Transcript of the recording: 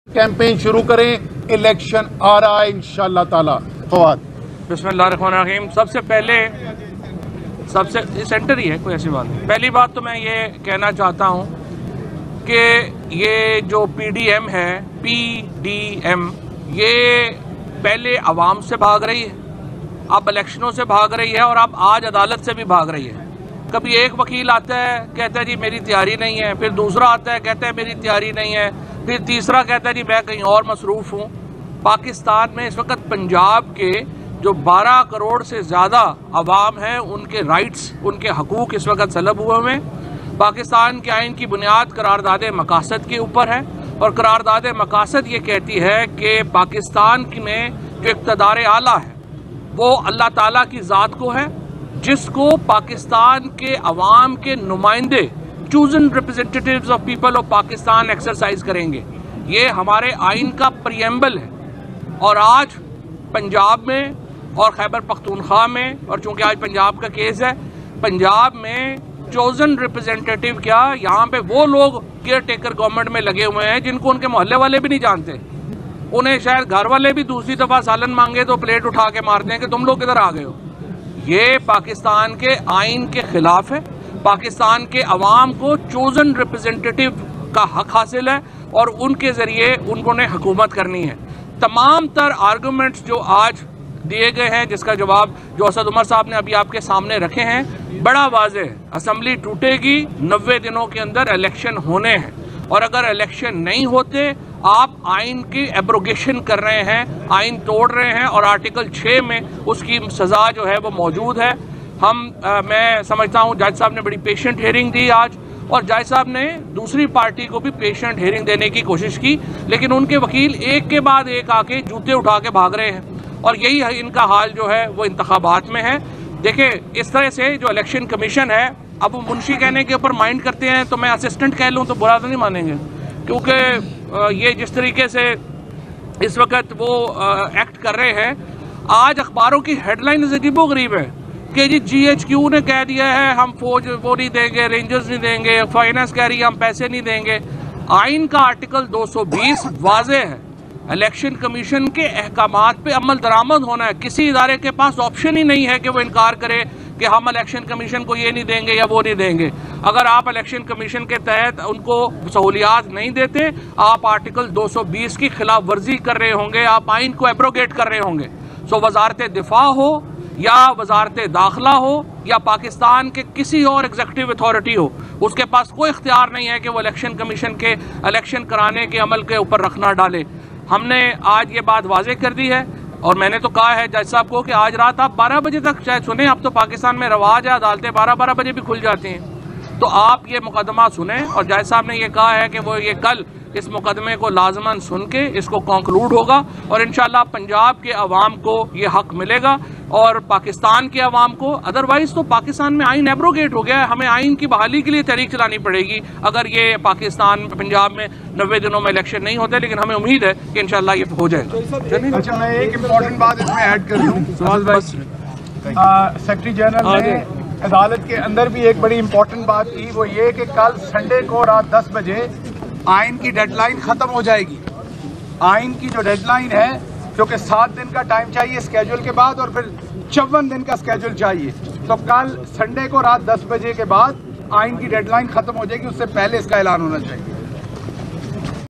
Campaign शुरू करें, election आ रहा है इंशाअल्लाह ताला। फवाद। बिस्मिल्लाहिर्रहमानिर्रहीम। सबसे पहले सेंटर ही है, कोई ऐसी बात नहीं। पहली बात तो मैं ये कहना चाहता हूँ कि ये जो पीडीएम है, पीडीएम, ये पहले अवाम से भाग रही है, अब इलेक्शनों से भाग रही है और अब आज अदालत से भी भाग रही है। कभी एक वकील आता है कहता है जी मेरी तैयारी नहीं है, फिर दूसरा आता है कहता है मेरी तैयारी नहीं है, फिर तीसरा कहता है जी मैं कहीं और मसरूफ हूँ। पाकिस्तान में इस वक्त पंजाब के जो 12 करोड़ से ज़्यादा अवाम हैं, उनके राइट्स, उनके हकूक़ इस वक्त सलब हुए हैं। पाकिस्तान के आइन की बुनियाद करारदाद मकासद के ऊपर है और करारदाद मकासद ये कहती है कि पाकिस्तान में जो इक़्तिदार आला है वो अल्लाह ताला की ज़ात को है, जिसको पाकिस्तान के अवाम के नुमाइंदे, chosen representatives of people of Pakistan exercise करेंगे। ये हमारे आइन का प्रियम्बल है। और आज पंजाब में और खैबर पख्तूनख्वा में, और चूंकि आज पंजाब का केस है, पंजाब में चोजन रिप्रेजेंटेटिव क्या, यहाँ पे वो लोग केयर टेकर गवर्नमेंट में लगे हुए हैं जिनको उनके मोहल्ले वाले भी नहीं जानते। उन्हें शायद घर वाले भी दूसरी दफा सालन मांगे तो प्लेट उठा के मारते हैं कि तुम लोग किधर आ गए हो। ये पाकिस्तान के आइन के खिलाफ है। पाकिस्तान के अवाम को चोजन रिप्रेजेंटेटिव का हक हासिल है और उनके जरिए उन्होंने हुकूमत करनी है। तमाम तर आर्गूमेंट्स जो आज दिए गए हैं, जिसका जवाब जो असद उमर साहब ने अभी आपके सामने रखे हैं, बड़ा वाज़ेह है। असम्बली टूटेगी, 90 दिनों के अंदर इलेक्शन होने हैं, और अगर इलेक्शन नहीं होते आप आइन की एब्रोगेशन कर रहे हैं, आइन तोड़ रहे हैं, और आर्टिकल 6 में उसकी सज़ा जो है वो मौजूद है। मैं समझता हूँ जज साहब ने बड़ी पेशेंट हियरिंग दी आज, और जज साहब ने दूसरी पार्टी को भी पेशेंट हियरिंग देने की कोशिश की, लेकिन उनके वकील एक के बाद एक आके जूते उठा के भाग रहे हैं, और यही इनका हाल जो है वो इंतखाबात में है। देखिए, इस तरह से जो इलेक्शन कमीशन है, अब वो मुंशी कहने के ऊपर माइंड करते हैं तो मैं असिस्टेंट कह लूँ तो बुरा तो नहीं मानेंगे, क्योंकि ये जिस तरीके से इस वक्त वो एक्ट कर रहे हैं, आज अखबारों की हेडलाइन अजीबो गरीब है कि जी GHQ ने कह दिया है हम फौज वो नहीं देंगे, रेंजर्स नहीं देंगे, फाइनेंस कह रही है हम पैसे नहीं देंगे। आइन का आर्टिकल 220 वाज़ेह है, इलेक्शन कमीशन के अहकामात पे अमल दरामद होना है। किसी इदारे के पास ऑप्शन ही नहीं है कि वो इनकार करे कि हम इलेक्शन कमीशन को ये नहीं देंगे या वो नहीं देंगे। अगर आप इलेक्शन कमीशन के तहत उनको सहूलियात नहीं देते, आप आर्टिकल 220 की खिलाफ वर्जी कर रहे होंगे, आप आइन को एब्रोगेट कर रहे होंगे। सो वजारत दिफा हो या वजारत दाखिला हो या पाकिस्तान के किसी और एग्जीक्यूटिव अथॉरिटी हो, उसके पास कोई इख्तियार नहीं है कि वो इलेक्शन कमीशन के इलेक्शन कराने के अमल के ऊपर रखना डाले। हमने आज ये बात वाज़ेह कर दी है, और मैंने तो कहा है जज साहब को कि आज रात आप 12 बजे तक चाहे सुने। अब तो पाकिस्तान में रवाज है, अदालतें 12-12 बजे भी खुल जाती हैं, तो आप ये मुकदमा सुने। और जज साहब ने ये कहा है कि वो ये कल इस मुकदमे को लाजमन सुन के इसको कंक्लूड होगा, और इंशाल्लाह पंजाब के अवाम को ये हक मिलेगा और पाकिस्तान के अवाम को। अदरवाइज तो पाकिस्तान में आइन एब्रोगेट हो गया है, हमें आइन की बहाली के लिए तहरीक चलानी पड़ेगी अगर ये पाकिस्तान पंजाब में 90 दिनों में इलेक्शन नहीं होते, लेकिन हमें उम्मीद है कि इंशाल्लाह ये हो जाएगा। अच्छा, मैं एक इम्पोर्टेंट बात इसमें ऐड कर दूं। सेक्रेटरी जनरल ने अदालत के अंदर भी एक बड़ी इम्पोर्टेंट बात की, वो ये कि कल संडे को रात 10 बजे आइन की डेडलाइन ख़त्म हो जाएगी। आइन की जो डेडलाइन है, क्योंकि 7 दिन का टाइम चाहिए स्केड्यूल के बाद और फिर 54 दिन का स्केड्यूल चाहिए, तो कल संडे को रात 10 बजे के बाद आइन की डेडलाइन ख़त्म हो जाएगी, उससे पहले इसका ऐलान होना चाहिए।